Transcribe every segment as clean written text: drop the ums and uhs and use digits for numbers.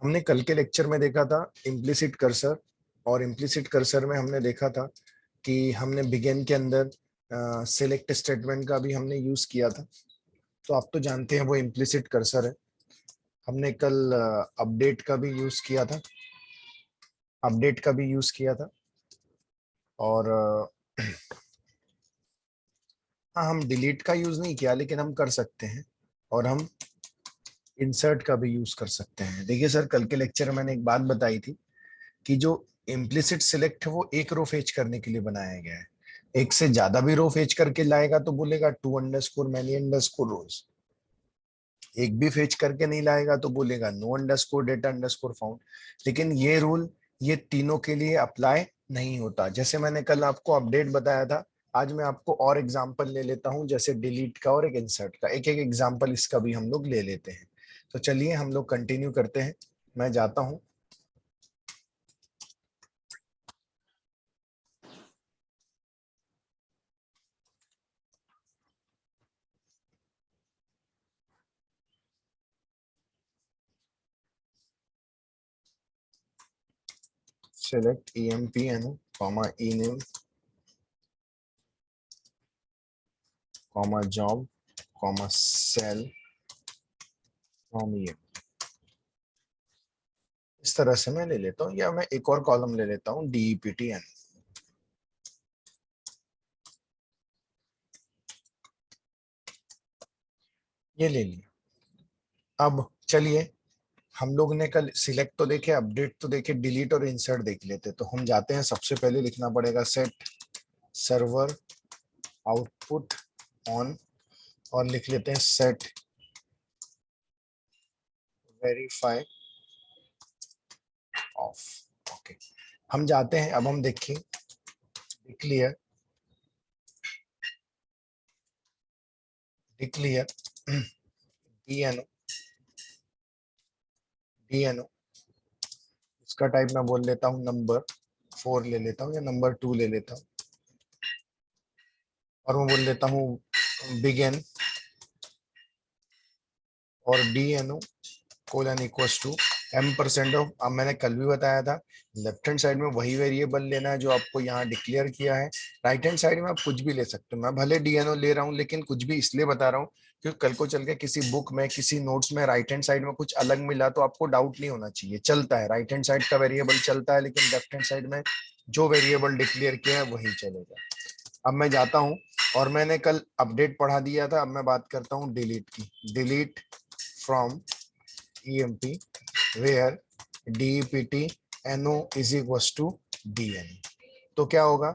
हमने कल के लेक्चर में देखा था इम्प्लिसिट कर्सर, और इम्प्लिसिट कर्सर में हमने देखा था कि हमने बिगिन के अंदर सिलेक्ट स्टेटमेंट का भी हमने यूज किया था। तो आप तो जानते हैं वो इम्प्लिसिट कर्सर है। हमने कल अपडेट का भी यूज किया था, और हाँ, हम डिलीट का यूज नहीं किया, लेकिन हम कर सकते हैं, और हम इंसर्ट का भी यूज कर सकते हैं। देखिए सर, कल के लेक्चर में मैंने एक बात बताई थी कि जो इम्प्लिसिट सिलेक्ट है वो एक रो फेच करने के लिए बनाया गया है। एक से ज्यादा भी रो फेच करके लाएगा तो बोलेगा too underscore many underscore rows. एक भी फेच करके नहीं लाएगा तो बोलेगा no underscore data underscore found. लेकिन ये रूल ये तीनों के लिए अप्लाई नहीं होता। जैसे मैंने कल आपको अपडेट बताया था, आज मैं आपको और एग्जांपल ले लेता हूं, जैसे डिलीट का और एक इंसर्ट का। एक एक एग्जांपल इसका भी हम लोग ले लेते हैं। तो चलिए हम लोग कंटिन्यू करते हैं। मैं जाता हूं। Select empno, ename, job, cell from em। इस तरह से मैं ले लेता हूँ, या मैं एक और कॉलम ले लेता हूँ DEPTN। ये ले लिया। अब चलिए, हम लोग ने कल सिलेक्ट तो देखे, अपडेट तो देखे, डिलीट और इंसर्ट देख लेते। तो हम जाते हैं, सबसे पहले लिखना पड़ेगा सेट सर्वर आउटपुट ऑन, और लिख लेते हैं सेट वेरीफाई ऑफ। ओके, हम जाते हैं। अब हम देखें, डिक्लेयर डीएनओ, इसका टाइप मैं बोल लेता हूँ नंबर 4 ले लेता हूँ, या नंबर 2 ले लेता हूँ, और मैं बोल लेता हूँ बिगिन, और DNO colon equals to m% of. अब मैंने कल भी बताया था, लेफ्ट हैंड साइड में वही वेरिएबल लेना है जो आपको यहाँ डिक्लेयर किया है। राइट हैंड साइड में आप कुछ भी ले सकते हो। मैं भले डीएनओ ले रहा हूँ, लेकिन कुछ भी इसलिए बता रहा हूँ क्योंकि कल को चल के किसी बुक में, किसी नोट्स में राइट हैंड साइड में कुछ अलग मिला तो आपको डाउट नहीं होना चाहिए। चलता है, राइट हैंड साइड का वेरिएबल चलता है, लेकिन लेफ्ट हैंड साइड में जो वेरिएबल डिक्लेयर किया है वही चलेगा। अब मैं जाता हूँ, और मैंने कल अपडेट पढ़ा दिया था। अब मैं बात करता हूँ डिलीट की। Delete from emp where deptno is equals to dn। तो क्या होगा,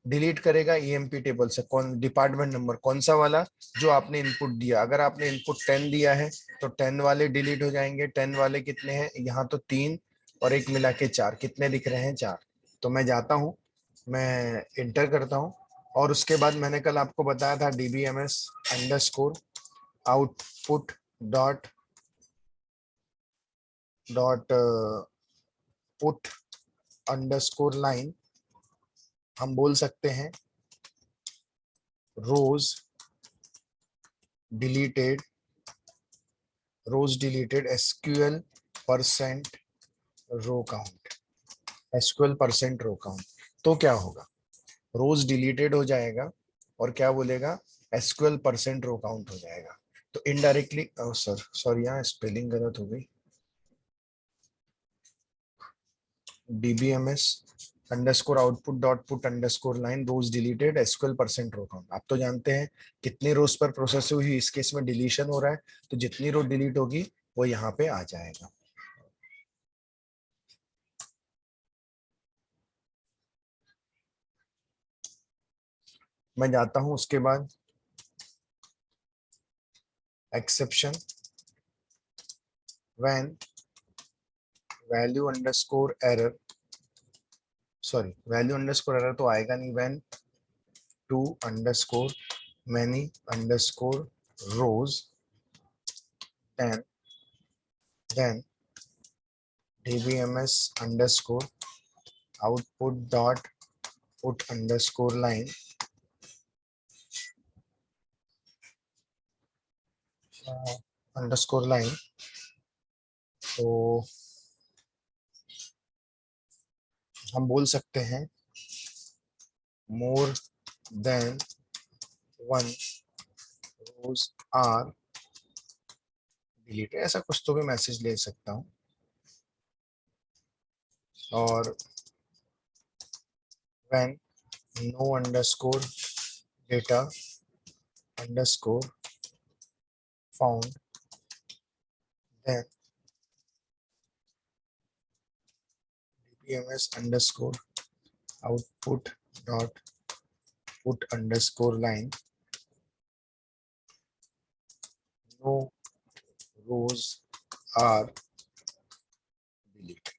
डिलीट करेगा emp टेबल से कौन डिपार्टमेंट नंबर, कौन सा वाला, जो आपने इनपुट दिया। अगर आपने इनपुट 10 दिया है तो 10 वाले डिलीट हो जाएंगे। 10 वाले कितने हैं यहाँ, तो 3 और एक मिला के 4, कितने दिख रहे हैं 4। तो मैं जाता हूँ, मैं इंटर करता हूँ, और उसके बाद मैंने कल आपको बताया था dbms underscore output dot put underscore line. हम बोल सकते हैं rows deleted SQL percent row count, तो क्या होगा, रोज डिलीटेड हो जाएगा, और क्या बोलेगा, एसक्यूएल परसेंट रो काउंट हो जाएगा। तो इनडायरेक्टली, सॉरी यहाँ स्पेलिंग गलत हो गई। dbms underscore output dot put underscore line rows deleted SQL percent row count. आप तो जानते हैं कितनी रोज पर प्रोसेस हुई, इस केस में डिलीशन हो रहा है, तो जितनी रो डिलीट होगी वो यहाँ पे आ जाएगा। मैं जाता हूं, उसके बाद exception when value underscore error, sorry value underscore error तो आएगा नहीं, when too underscore many underscore rows, then dbms underscore output dot put underscore line underscore line. तो हम बोल सकते हैं more than one rows are deleted, ऐसा कुछ तो भी मैसेज ले सकता हूँ। और when no underscore data underscore found, then dbms underscore output dot put underscore line no rows are deleted।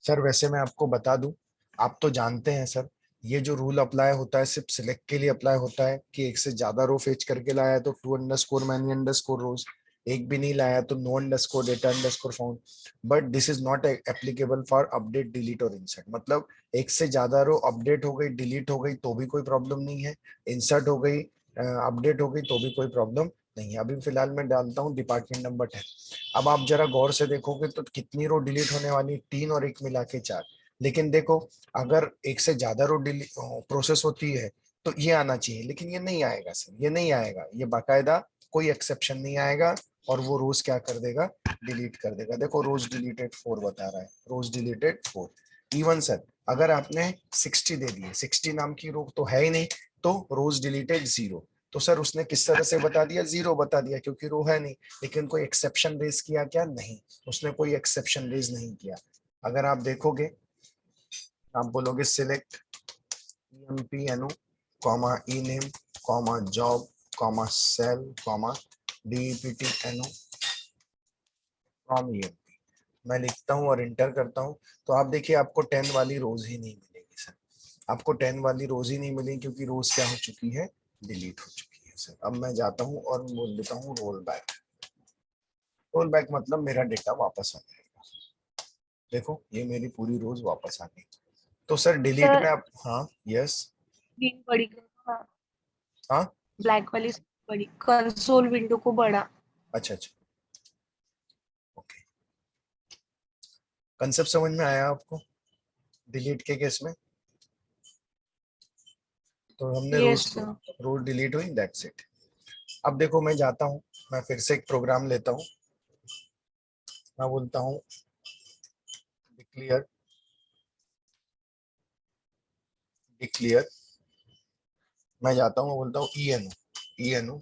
Sir वैसे मैं आपको बता दूं, आप तो जानते हैं सर, ये जो रूल अप्लाई होता है सिर्फ सिलेक्ट के लिए अप्लाई होता है कि एक से ज्यादा रो फेच करके लाया है तो too underscore many underscore rows, एक भी नहीं लाया तो no underscore data underscore found. But this is not applicable for update delete और इंसर्ट। मतलब एक से ज्यादा रो अपडेट हो गई डिलीट हो गई तो भी कोई प्रॉब्लम नहीं है, इंसर्ट हो गई अपडेट हो गई तो भी कोई प्रॉब्लम नहीं है। अभी फिलहाल मैं डालता हूँ डिपार्टमेंट नंबर 10। अब आप जरा गौर से देखोगे तो कितनी रो डिलीट होने वाली, 3 और 1 मिला के 4। लेकिन देखो अगर एक से ज्यादा रो प्रोसेस होती है तो ये आना चाहिए, लेकिन ये नहीं आएगा सर, ये नहीं आएगा, ये बाकायदा कोई एक्सेप्शन नहीं आएगा और वो रोज क्या कर देगा, डिलीट कर देगा। देखो रोज डिलीटेड 4 बता रहा है, रोज डिलीटेड 4। इवन सर अगर आपने 60 दे दिए, 60 नाम की रो तो है ही नहीं, तो रोज डिलीटेड 0। तो सर उसने किस तरह से बता दिया, 0 बता दिया क्योंकि रो है नहीं। लेकिन कोई एक्सेप्शन रेज किया क्या, नहीं, उसने कोई एक्सेप्शन रेज नहीं किया। अगर आप देखोगे आप बोलोगे select empno comma E name comma job comma sal comma deptno from emp, मैं लिखता हूँ और इंटर करता हूँ तो आप देखिए आपको 10 वाली रोज ही नहीं मिलेगी सर, आपको 10 वाली रोज ही नहीं मिलेगी क्योंकि रोज क्या हो चुकी है, डिलीट हो चुकी है सर। अब मैं जाता हूँ और बोल देता हूँ रोल बैक। रोल बैक मतलब मेरा डेटा वापस आ जाएगा। देखो ये मेरी पूरी रोज वापस आ गई। तो सर डिलीट सर में आप, हाँ यस, स्क्रीन बड़ी करो, हाँ, हाँ ब्लैक वाली screen बड़ी, कंसोल विंडो को बड़ा। अच्छा अच्छा ओके, कंसेप्ट समझ में आया आपको डिलीट के केस में। तो हमने यस रोज सर। रोज डिलीट हुई, दैट्स इट। अब देखो मैं जाता हूँ, मैं फिर से एक प्रोग्राम लेता हूँ, मैं बोलता हूँ डिक्लेयर डिक्लेयर, मैं जाता हूँ बोलता हूँ ई एन ओ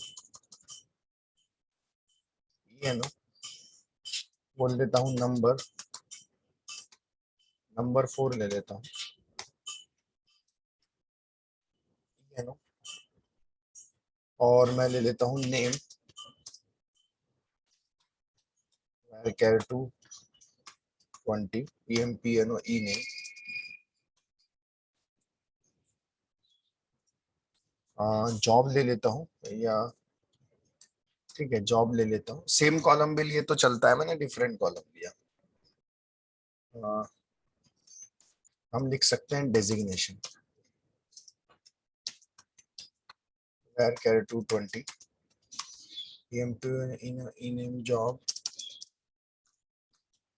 बोल देता हूँ नंबर 4 ले लेता हूँ ई और मैं ले लेता हूँ name char two 20 empno e name, job ले लेता हूँ या ठीक है जॉब ले लेता हूँ, सेम कॉलम भी लिए तो चलता है, मैंने डिफरेंट कॉलम लिया। हम लिख सकते हैं designation char two 20 e name job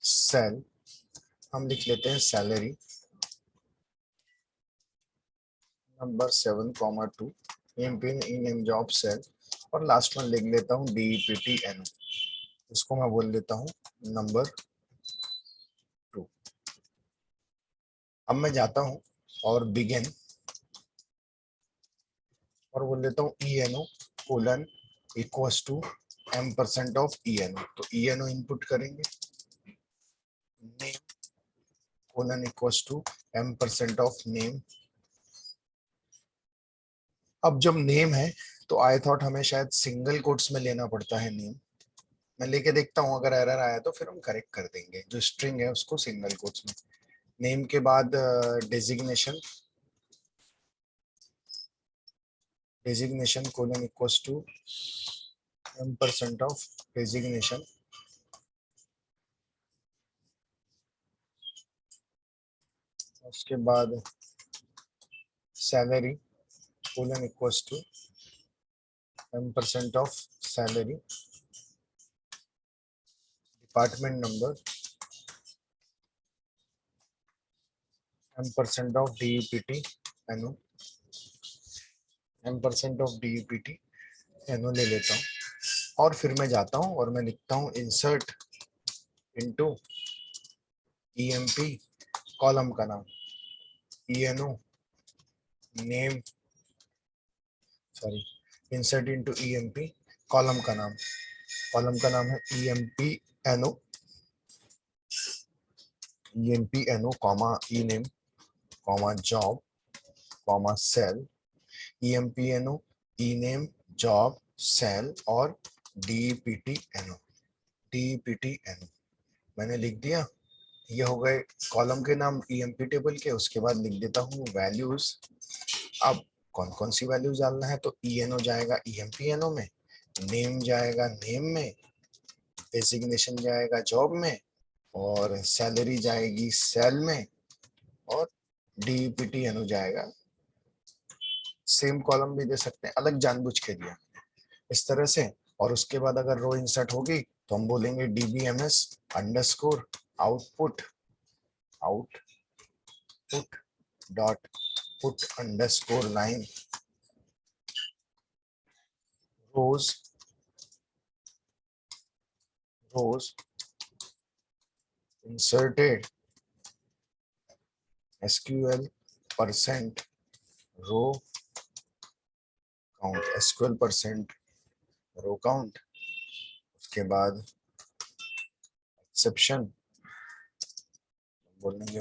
sal, हम लिख लेते हैं salary number 7,2 e name job sal, और लास्ट में लिख लेता हूँ DEPTNO, इसको मैं बोल लेता हूँ नंबर 2। अब मैं जाता हूँ और बिगिन और बोल लेता हूँ ENO colon equals to M% of ENO, तो ENO इनपुट करेंगे, name colon equals to M% of name. अब जब नेम है तो आई थॉट हमें शायद सिंगल कोट्स में लेना पड़ता है नेम, मैं लेके देखता हूँ अगर एरर आया तो फिर हम करेक्ट कर देंगे, जो स्ट्रिंग है उसको सिंगल कोट्स में। नेम के बाद designation colon equals to M% of designation, उसके बाद salary colon equals to M% of salary, department number m% of DEPT NO, m% of DEPT NO ले लेता हूँ और फिर मैं जाता हूँ और मैं लिखता हूँ इंसर्ट इनटू EMP, कॉलम का नाम ENO name, sorry, insert into EMP, column का नाम है EMP NO comma E name comma job comma sal, EMP NO E name job sal और DEPT NO मैंने लिख दिया। ये हो गए कॉलम के नाम EMP टेबल के। उसके बाद लिख देता हूँ वैल्यूज। अब कौन कौन सी वैल्यूज डालना है, तो ENO जाएगा EMP NO में, नेम जाएगा नेम में, डेजिग्नेशन जाएगा जॉब में, और सैलरी जाएगी सेल में, और DEPT NO जाएगा। सेम कॉलम भी दे सकते हैं, अलग जानबूझ के दिया इस तरह से। और उसके बाद अगर रो इंसर्ट होगी तो हम बोलेंगे DBMS underscore output dot put underscore line rows inserted SQL percent row count, SQL percent row count. उसके बाद एक्सेप्शन बोलेंगे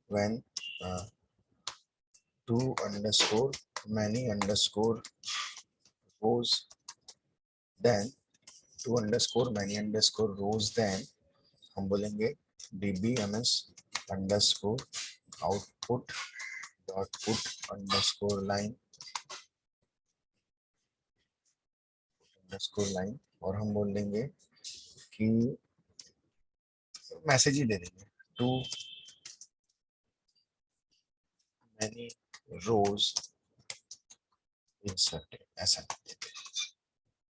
when too underscore many underscore rows, then too underscore many underscore rows, then हम बोलेंगे DBMS underscore output dot put underscore line और हम बोल देंगे कि मैसेज ही दे देंगे टू मैनी रोज इंसर्टेड, ऐसा लिख देते हैं।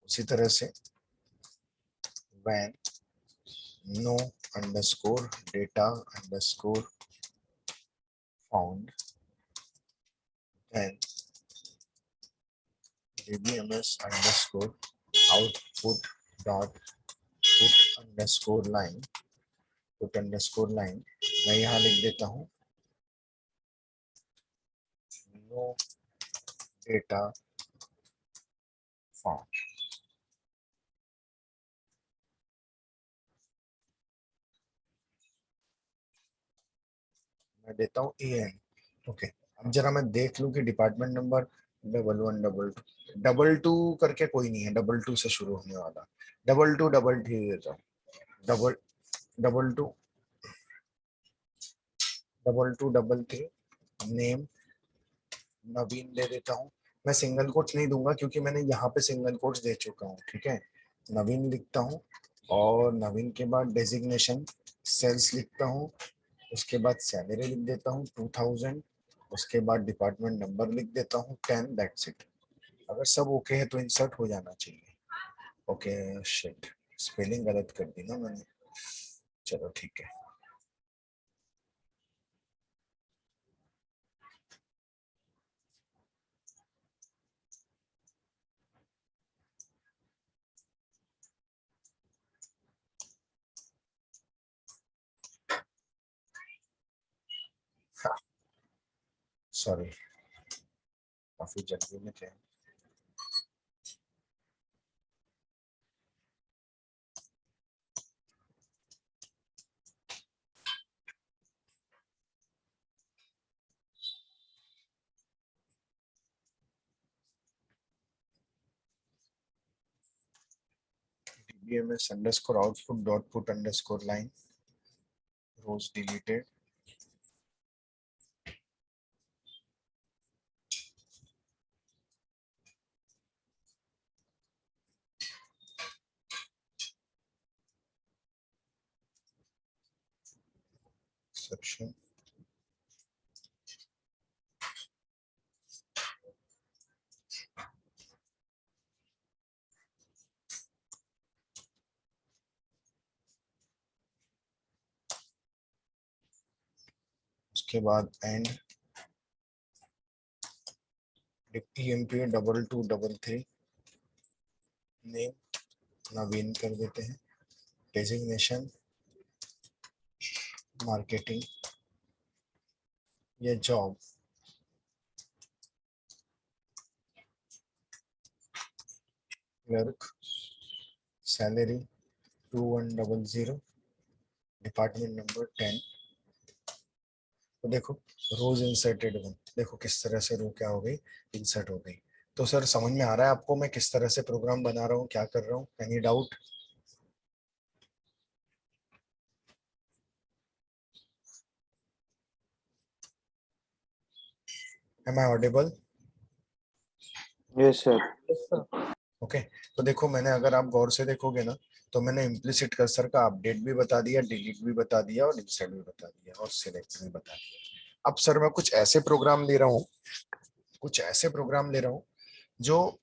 उसी तरह से when no underscore data underscore found, then DBMS underscore output dot put underscore line मैं यहाँ लिख देता हूँ no data found। मैं देता हूँ EN। ओके, अब जरा मैं देख लूं कि डिपार्टमेंट नंबर 11 2 करके कोई नहीं है, 2 से शुरू होने वाला। 2 देता हूँ, डबल 2 3 नेम नवीन दे देता हूँ। मैं सिंगल कोट्स नहीं दूंगा क्योंकि मैंने यहाँ पे सिंगल कोट्स दे चुका हूँ, ठीक है। नवीन लिखता हूँ और नवीन के बाद डेजिग्नेशन सेल्स लिखता हूँ। उसके बाद सैलरी लिख देता हूँ 2000। उसके बाद डिपार्टमेंट नंबर लिख देता हूँ 10। That's it. अगर सब ओके है तो इंसर्ट हो जाना चाहिए। ओके, शिट, स्पेलिंग गलत कर दी ना मैंने, चलो ठीक है। सॉरी, काफी जल्दी में थे। DBMS underscore output dot put underscore line rows deleted। Exception उसके बाद एंड EMP 2233 नेम नवीन कर देते हैं, डेजिग्नेशन मार्केटिंग या job, clerk, salary 2100, department number 10। तो देखो रोज इंसर्टेड वन, देखो किस तरह से रो क्या हो गई, इंसर्ट हो गई। तो सर समझ में आ रहा है आपको मैं किस तरह से प्रोग्राम बना रहा हूँ, क्या कर रहा हूँ? Any doubt? Am I audible? Yes sir. Okay. तो देखो मैंने, अगर आप गौर से देखोगे ना, तो मैंने इम्प्लिसिट कर्सर का अपडेट भी बता दिया, डिलीट भी बता दिया और इंसर्ट भी बता दिया और सिलेक्ट भी बता दिया। अब सर मैं कुछ ऐसे प्रोग्राम ले रहा हूँ, कुछ ऐसे प्रोग्राम ले रहा हूँ जो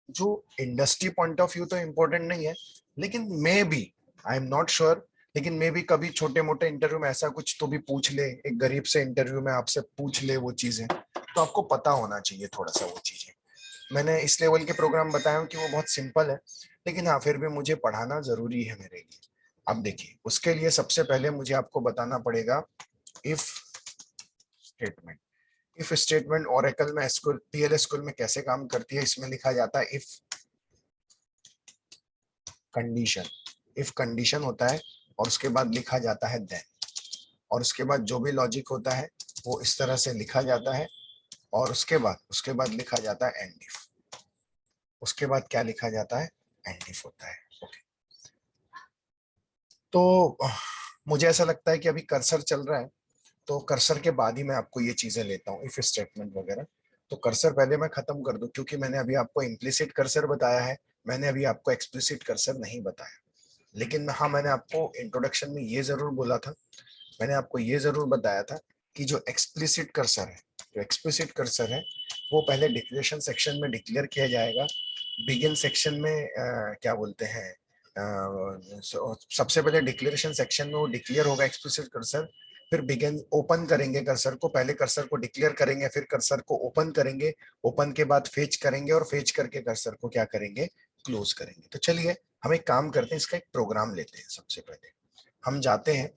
जो इंडस्ट्री पॉइंट ऑफ व्यू तो इंपॉर्टेंट नहीं है, लेकिन may be, I am not sure, लेकिन मे बी कभी छोटे मोटे इंटरव्यू में ऐसा कुछ तो भी पूछ ले, एक गरीब से इंटरव्यू में आपसे पूछ ले वो चीजें, तो आपको पता होना चाहिए थोड़ा सा वो चीजें। मैंने इस लेवल के प्रोग्राम बताया हूं कि वो बहुत सिंपल है, लेकिन हाँ फिर भी मुझे पढ़ाना जरूरी है मेरे लिए। अब देखिए उसके लिए सबसे पहले मुझे आपको बताना पड़ेगा if statement. If statement Oracle में एसक्यूएल PL/SQL में कैसे काम करती है, इसमें लिखा जाता है इफ कंडीशन। इफ कंडीशन होता है और उसके बाद लिखा जाता है देन, और उसके बाद जो भी लॉजिक होता है वो इस तरह से लिखा जाता है, और उसके बाद लिखा जाता है एंड इफ। उसके बाद क्या लिखा जाता है? एंड इफ होता है। ओके। तो मुझे ऐसा लगता है कि अभी कर्सर चल रहा है, तो कर्सर के बाद ही मैं आपको ये चीजें लेता हूँ, इफ स्टेटमेंट वगैरह। तो कर्सर पहले मैं खत्म कर दूं, क्योंकि मैंने अभी आपको इम्प्लिसिट कर्सर बताया है, मैंने अभी आपको एक्सप्लिसिट कर्सर नहीं बताया। लेकिन हाँ मैंने आपको इंट्रोडक्शन में ये जरूर बोला था, मैंने आपको ये जरूर बताया था कि जो एक्सप्लिसिट कर्सर है, जो एक्सप्लिसिट कर्सर है वो पहले डिक्लेरेशन सेक्शन में डिक्लेयर किया जाएगा। बिगिन सेक्शन में क्या बोलते हैं, सबसे पहले डिक्लेरेशन सेक्शन में वो डिक्लेयर होगा एक्सप्लिसिट कर्सर, फिर बिगिन ओपन करेंगे कर्सर को, पहले कर्सर को डिक्लेयर करेंगे, फिर कर्सर को ओपन करेंगे, ओपन के बाद फेच करेंगे और फेच करके कर्सर को क्या करेंगे, क्लोज करेंगे। तो चलिए हम एक काम करते हैं, इसका एक प्रोग्राम लेते हैं। सबसे पहले हम जाते हैं,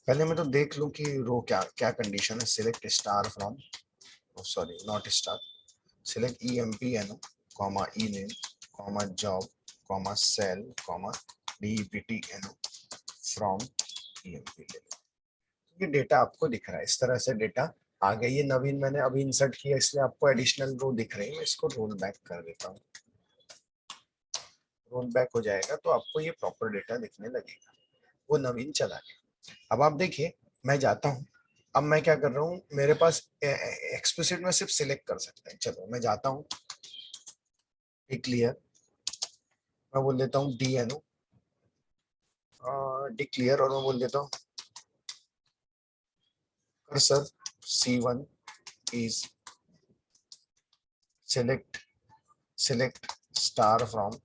पहले मैं तो देख लूं कि रो क्या क्या कंडीशन है। Select star from, sorry not star, select EMPNO comma E name comma job comma sal comma DEPTNO from EMP। ये डेटा आपको दिख रहा है, इस तरह से डेटा आ गया। ये नवीन मैंने अभी इंसर्ट किया, इसलिए आपको एडिशनल रो दिख रही है। मैं इसको रोल बैक कर देता हूँ, रोल बैक हो जाएगा तो आपको ये प्रॉपर डेटा दिखने लगेगा। वो नवीन चला गया। अब आप देखिए मैं जाता हूँ, अब मैं क्या कर रहा हूँ, मेरे पास एक्सप्लिसिट में सिर्फ सिलेक्ट कर सकते हैं। चलो मैं जाता हूँ डिक्लियर, मैं बोल देता हूँ DNO डिक्लियर, और मैं बोल देता हूँ cursor C1 is select star from,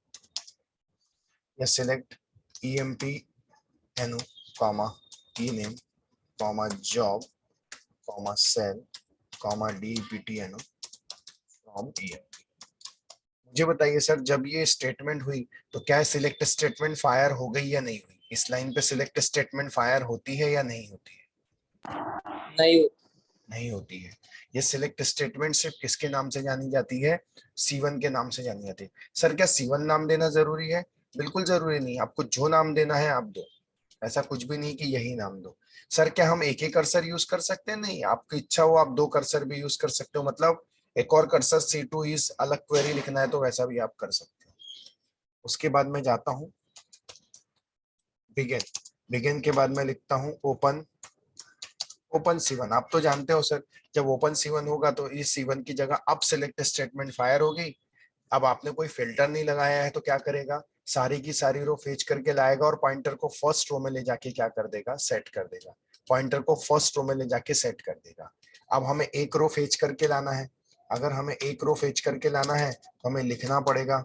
या select EMPNO comma E name comma job comma sal comma DEPTNO from EMP। मुझे बताइए सर, जब ये स्टेटमेंट हुई तो क्या सिलेक्ट स्टेटमेंट फायर हो गई या नहीं हुई? इस लाइन पे सिलेक्ट स्टेटमेंट फायर होती है या नहीं होती है? नहीं। नहीं होती है। ये सिलेक्ट स्टेटमेंट सिर्फ किसके नाम से जानी जाती है? C1 के नाम से जानी जाती है। सर क्या C1 नाम देना जरूरी है? बिल्कुल जरूरी नहीं, आपको जो नाम देना है आप दो, ऐसा कुछ भी नहीं कि यही नाम दो। सर क्या हम एक ही कर्सर यूज कर सकते हैं? नहीं, आपकी इच्छा हो आप दो कर्सर भी यूज कर सकते हो, मतलब एक और कर्सर C2 इज अलग क्वेरी लिखना है तो वैसा भी आप कर सकते हो। उसके बाद मैं जाता हूँ बिगिन, बिगिन के बाद मैं लिखता हूँ ओपन C1। आप तो जानते हो सर, जब ओपन C1 होगा तो इस C1 की जगह अब सिलेक्ट स्टेटमेंट फायर होगी। अब आपने कोई फिल्टर नहीं लगाया है तो क्या करेगा, सारी की सारी रो फेच करके लाएगा और पॉइंटर को फर्स्ट रो में ले जाके क्या कर देगा, सेट कर देगा। पॉइंटर को फर्स्ट रो में ले जाके सेट कर देगा। अब हमें एक रो फेच करके लाना है, अगर हमें एक रो फेच करके लाना है तो हमें लिखना पड़ेगा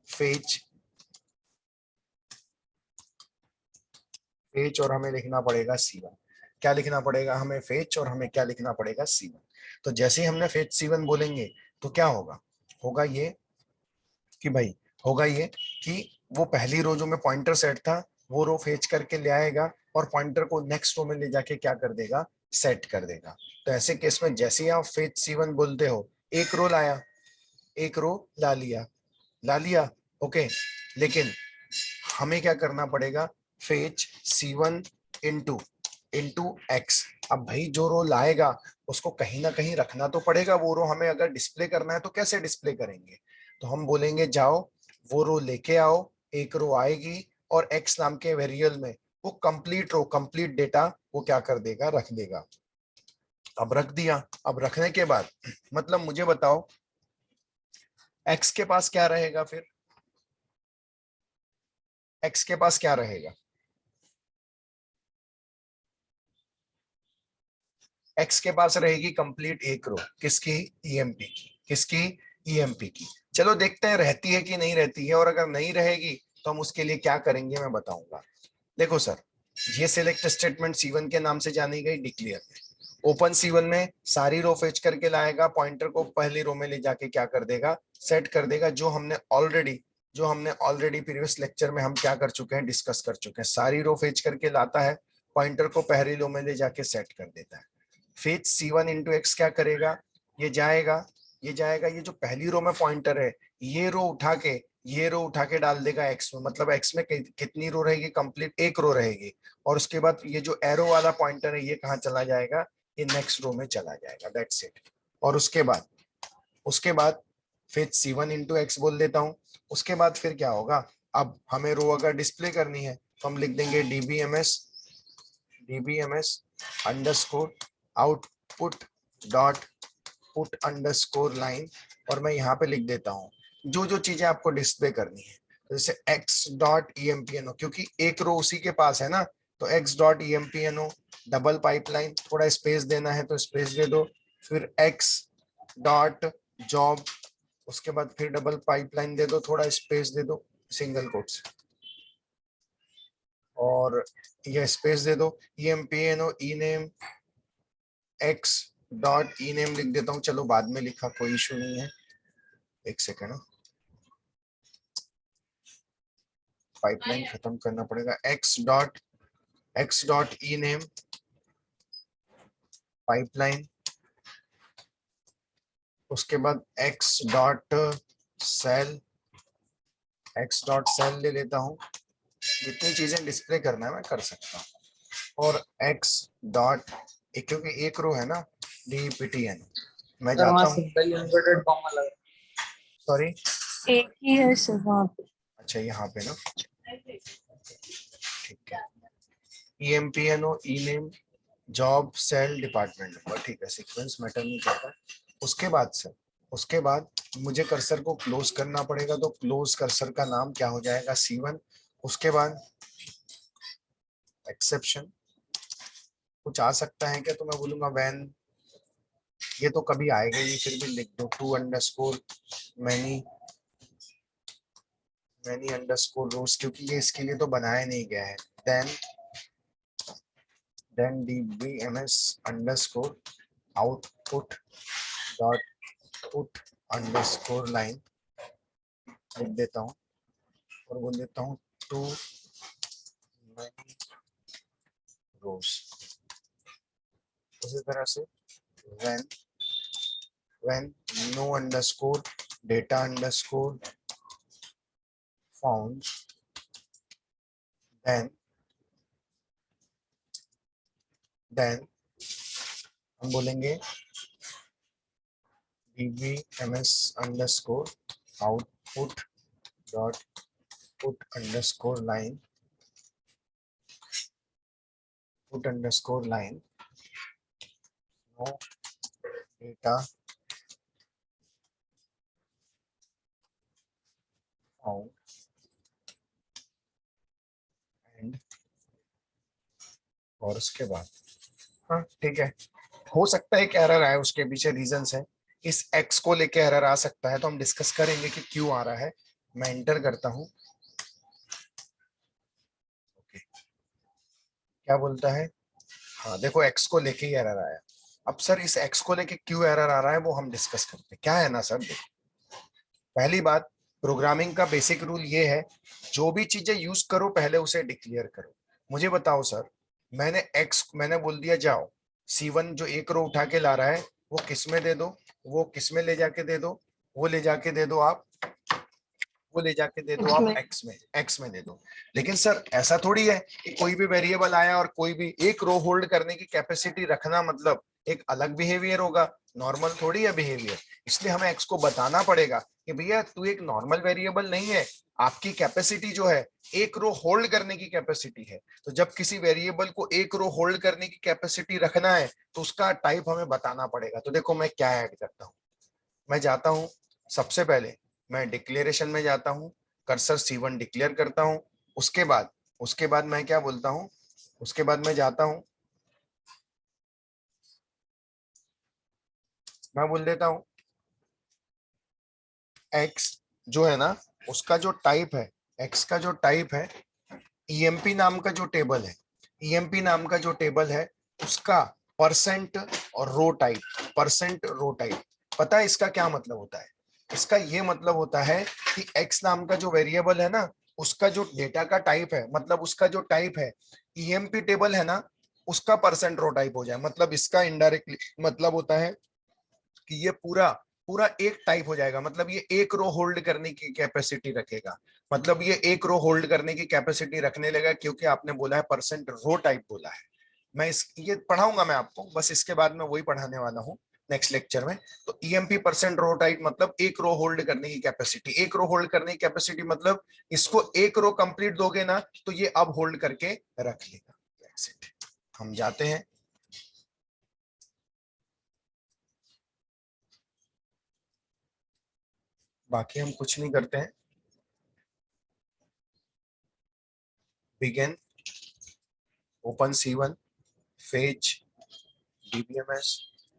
फेच फेच और हमें लिखना पड़ेगा C1। क्या लिखना पड़ेगा हमें? फेच और हमें क्या लिखना पड़ेगा? C1। तो जैसे ही हमने फेच C1 बोलेंगे तो क्या होगा? होगा ये कि भाई, होगा ये कि वो पहली रो जो में पॉइंटर सेट था वो रो फेच करके ले आएगा और पॉइंटर को नेक्स्ट रो में ले जाके क्या कर देगा? सेट कर देगा। तो ऐसे केस में जैसे ही आप फेच C1 बोलते हो, एक रो लाया, एक रो ला लिया, ओके। लेकिन हमें क्या करना पड़ेगा? Fetch C1 into into x. अब भाई जो रो लाएगा उसको कहीं ना कहीं रखना तो पड़ेगा। वो रो हमें अगर डिस्प्ले करना है तो कैसे डिस्प्ले करेंगे? तो हम बोलेंगे जाओ वो रो लेके आओ, एक रो आएगी और एक्स नाम के वेरिएबल में वो कंप्लीट रो, कंप्लीट डेटा वो क्या कर देगा? रख देगा। अब रख दिया। अब रखने के बाद मतलब मुझे बताओ एक्स के पास क्या रहेगा फिर? एक्स के पास क्या रहेगा? एक्स के पास रहेगी कंप्लीट एक रो, किसकी? ईएमपी की। किसकी? ईएमपी की। चलो देखते हैं रहती है कि नहीं रहती है, और अगर नहीं रहेगी तो हम उसके लिए क्या करेंगे मैं बताऊंगा। देखो सर, ये सिलेक्ट स्टेटमेंट C1 के नाम से जानी गई डिक्लेयर में। ओपन C1 में सारी रो फेच करके लाएगा, पॉइंटर को पहली रो में ले जाके क्या कर देगा? सेट कर देगा। जो हमने ऑलरेडी प्रीवियस लेक्चर में हम क्या कर चुके हैं? डिस्कस कर चुके हैं। सारी रो फेच करके लाता है, पॉइंटर को पहली रो में ले जाके सेट कर देता है। फेच C1 इंटू एक्स क्या करेगा? ये जाएगा, ये जो पहली रो में पॉइंटर है ये रो उठा के डाल देगा एक्स में। मतलब एक्स में कितनी रो रहेगी? कंप्लीट एक रो रहेगी। और उसके बाद ये जो एरो वाला पॉइंटर है ये कहाँ चला जाएगा? ये नेक्स्ट रो में चला जाएगा। That's it. और उसके बाद फिर C1 इंटू एक्स बोल देता हूँ। उसके बाद फिर क्या होगा? अब हमें रो अगर डिस्प्ले करनी है तो हम लिख देंगे DBMS underscore output dot put underscore line. और मैं यहाँ पे लिख देता हूँ जो जो चीजें आपको डिस्प्ले करनी है। तो जैसे X dot E M P N O, क्योंकि एक रो उसी के पास है ना, तो X dot E M P N O double pipeline, थोड़ा स्पेस देना है तो स्पेस दे दो। फिर एक्स डॉट जॉब, उसके बाद फिर डबल पाइपलाइन दे दो, थोड़ा स्पेस दे दो सिंगल कोट्स, और ये स्पेस दे दो। E M P N O e name x dot e name लिख देता हूँ। चलो बाद में लिखा, कोई इशू नहीं है। एक सेकेंड, पाइपलाइन खत्म करना पड़ेगा। X dot e name pipeline, उसके बाद एक्स डॉट सेल ले लेता हूँ। जितनी चीजें डिस्प्ले करना है मैं कर सकता हूँ। और एक्स डॉट, क्योंकि एक रो है ना, DPTN, मैं सर वहाँ जाता हूँ। सिंगल इन्वर्टेड कॉमा लगा। सॉरी, एक ही है सर वहाँ पे। अच्छा यहाँ पे ना, ठीक है। EMPNO e name job sal department number, ठीक है, सीक्वेंस मैटर नहीं करता। उसके बाद मुझे कर्सर को क्लोज करना पड़ेगा, तो क्लोज कर्सर का नाम क्या हो जाएगा? C1। उसके बाद एक्सेप्शन कुछ आ सकता है क्या? तो मैं बोलूंगा वैन, ये तो कभी आएगा ही, फिर भी लिख दो to underscore many underscore rows, क्योंकि ये इसके लिए तो बनाया नहीं गया है। Then dbms underscore output dot put underscore line लिख देता हूँ, और बोल देता हूँ टू मैनी रोज। उसी तरह से when no underscore data underscore found, then हम बोलेंगे dbms underscore output dot put underscore line no data found and, और उसके बाद, हाँ ठीक है। हो सकता है एक एरर आए, उसके पीछे रीजंस है। इस एक्स को लेके एरर आ सकता है, तो हम डिस्कस करेंगे कि क्यों आ रहा है। मैं एंटर करता हूँ, क्या बोलता है, हाँ देखो x को लेके ही एरर आया। अब सर इस x को लेके क्यों एरर आ रहा है वो हम डिस्कस करते हैं। क्या है ना सर, देखो पहली बात, प्रोग्रामिंग का बेसिक रूल ये है, जो भी चीजें यूज करो पहले उसे डिक्लेयर करो। मुझे बताओ सर, मैंने बोल दिया जाओ C1 जो एक रो उठा के ला रहा है वो किस में दे दो, वो किस में ले जाके दे दो, वो ले जाके दे दो आप, वो ले जाके दे दो आप एक्स में दे दो। लेकिन सर ऐसा थोड़ी है कि कोई भी वेरिएबल आया और कोई भी एक रो होल्ड करने की कैपेसिटी रखना मतलब एक अलग बिहेवियर होगा, नॉर्मल थोड़ी है बिहेवियर। इसलिए हमें एक्स को बताना पड़ेगा कि भैया तू एक नॉर्मल वेरिएबल नहीं है, आपकी कैपेसिटी जो है एक रो होल्ड करने की कैपेसिटी है। तो जब किसी वेरिएबल को एक रो होल्ड करने की कैपेसिटी रखना है तो उसका टाइप हमें बताना पड़ेगा। तो देखो मैं क्या ऐड करता हूँ, मैं जाता हूं, सबसे पहले मैं डिक्लेरेशन में जाता हूं, कर्सर C1 डिक्लेयर करता हूं। उसके बाद मैं क्या बोलता हूं, उसके बाद मैं जाता हूं, मैं बोल देता हूं x जो है ना, उसका जो टाइप है, x का जो टाइप है EMP नाम का जो टेबल है, EMP नाम का जो टेबल है उसका परसेंट और रो टाइप, परसेंट रो टाइप। पता है इसका क्या मतलब होता है? इसका ये मतलब होता है कि x नाम का जो वेरिएबल है ना, उसका जो डेटा का टाइप है, मतलब उसका जो टाइप है EMP टेबल है ना, उसका परसेंट रो टाइप हो जाए। मतलब इसका इनडायरेक्टली मतलब होता है कि ये पूरा पूरा एक टाइप हो जाएगा, मतलब ये एक रो होल्ड करने की कैपेसिटी रखेगा, मतलब ये एक रो होल्ड करने की कैपेसिटी रखने लगा क्योंकि आपने बोला है परसेंट रो टाइप बोला है। मैं इस ये पढ़ाऊंगा मैं आपको, बस इसके बाद मैं वही पढ़ाने वाला हूँ नेक्स्ट लेक्चर में। तो EMP परसेंट रो टाइप मतलब एक रो होल्ड करने की कैपेसिटी, एक रो होल्ड करने की कैपेसिटी मतलब इसको एक रो कंप्लीट दोगे ना तो ये अब होल्ड करके रख लेगा। हम जाते हैं, बाकी हम कुछ नहीं करते हैं। Begin, open C1, fetch, DBMS,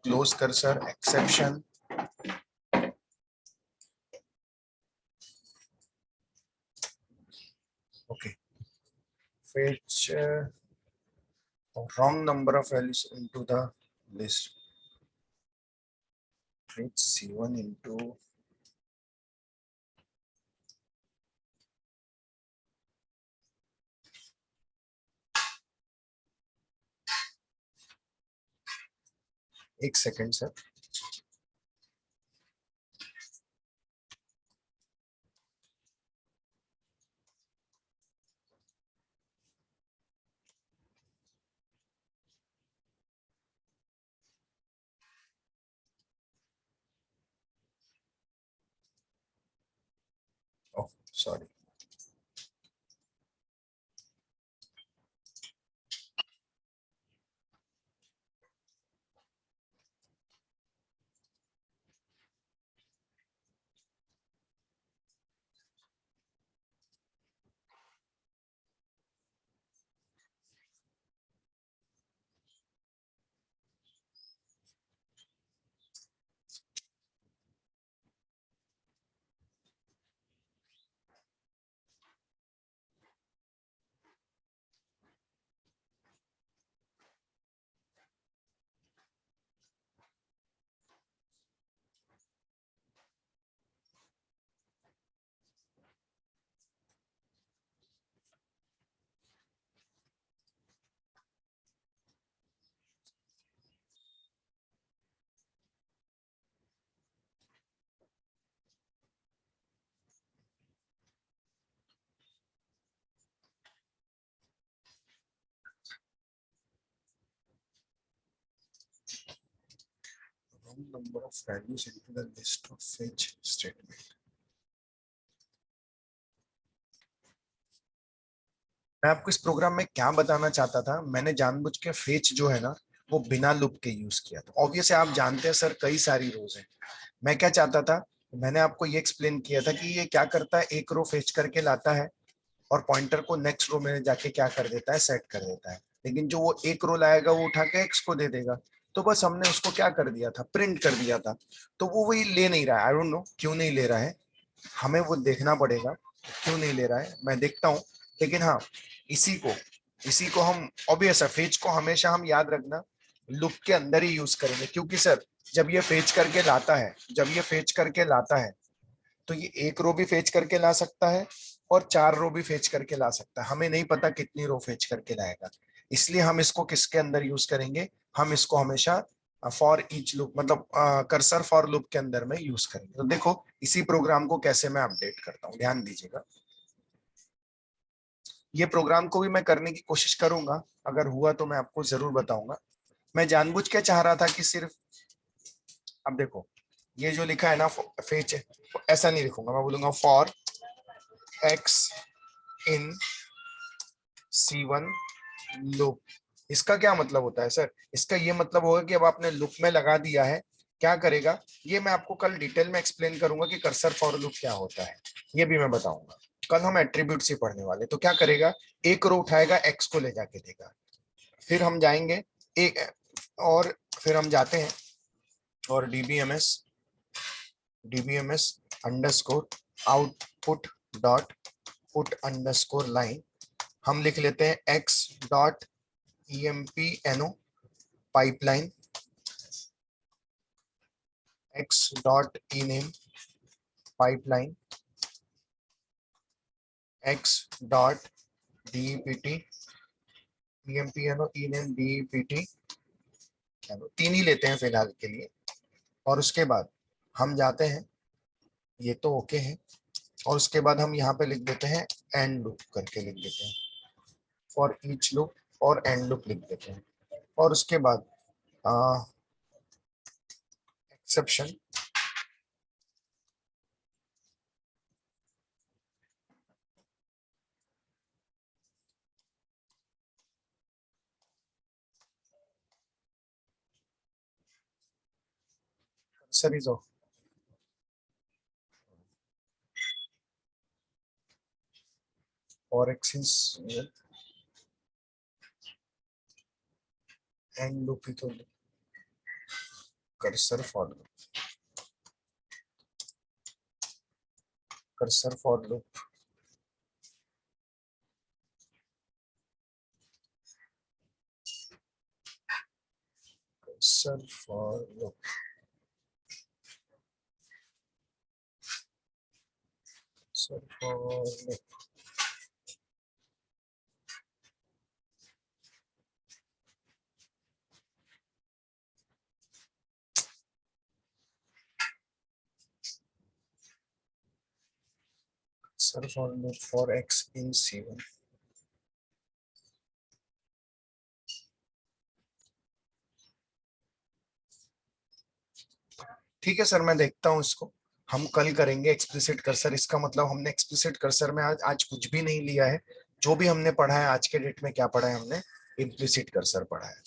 close cursor, exception, okay, fetch wrong number of values into the list, fetch C1 into, एक second sir, oh sorry, wrong number of values into the list of fetch statement। मैं आपको इस programme में क्या बताना चाहता था, मैंने जानबूझ के फेच जो है ना वो बिना लूप के यूज किया था। ऑब्वियसली आप जानते हैं सर कई सारी रोज हैं, मैं क्या चाहता था, मैंने आपको ये एक्सप्लेन किया था कि ये क्या करता है, एक रो फेच करके लाता है और पॉइंटर को नेक्स्ट रो में जाके क्या कर देता है, सेट कर देता है। लेकिन जो वो एक रो लाएगा वो उठा के एक्स को दे देगा। तो बस हमने उसको क्या कर दिया था, प्रिंट कर दिया था। तो वो वही ले नहीं रहा है, आई डोंट नो क्यों नहीं ले रहा है, हमें वो देखना पड़ेगा क्यों नहीं ले रहा है, मैं देखता हूँ। लेकिन हाँ, इसी को इसी को हम ऑब्वियस है, फेच को हमेशा हम याद रखना लूप के अंदर ही यूज करेंगे, क्योंकि सर जब ये फेच करके लाता है, जब ये फेच करके लाता है तो ये एक रो भी फेच करके ला सकता है और 4 रो भी फेच करके ला सकता है। हमें नहीं पता कितनी रो फेच करके लाएगा, इसलिए हम इसको किसके अंदर यूज करेंगे, हम इसको हमेशा फॉर ईच लूप मतलब कर्सर फॉर लूप के अंदर में यूज करेंगे। तो देखो इसी प्रोग्राम को कैसे मैं अपडेट करता हूँ, ध्यान दीजिएगा। ये प्रोग्राम को भी मैं करने की कोशिश करूंगा, अगर हुआ तो मैं आपको जरूर बताऊंगा। मैं जानबूझ के चाह रहा था कि सिर्फ, अब देखो ये जो लिखा है ना फेच, ऐसा नहीं लिखूंगा, मैं बोलूंगा for x in C1 loop. इसका क्या मतलब होता है सर, इसका ये मतलब होगा कि अब आपने लूप में लगा दिया है, क्या करेगा ये मैं आपको कल डिटेल में एक्सप्लेन करूंगा कि कर्सर फॉर लूप क्या होता है, ये भी मैं बताऊंगा। कल हम एट्रीब्यूट ही पढ़ने वाले। तो क्या करेगा, एक रो उठाएगा, एक्स को ले जाके देगा, फिर हम जाएंगे एक, और फिर हम जाते हैं और DBMS underscore output dot put underscore line, हम लिख लेते हैं x dot empno pipeline, x dot ename pipeline, x dot dept empno ename dept, तीन ही लेते हैं फिलहाल के लिए। और उसके बाद हम जाते हैं, ये तो ओके है, और उसके बाद हम यहाँ पे लिख देते हैं एंड लूप करके लिख देते हैं, फॉर ईच लूप और एंड लूप लिख देते हैं। और उसके बाद exception, series of for x is end loop ही तो, cursor for loop, cursor for loop, cursor for loop, cursor for loop, cursor for loop for x in C1। ठीक है सर, मैं देखता हूँ इसको, हम कल करेंगे एक्सप्लिसिट कर्सर। इसका मतलब हमने एक्सप्लिसिट कर्सर में आज कुछ भी नहीं लिया है, जो भी हमने पढ़ा है आज के डेट में, क्या पढ़ा है हमने, इम्प्लिसिट कर्सर पढ़ा है।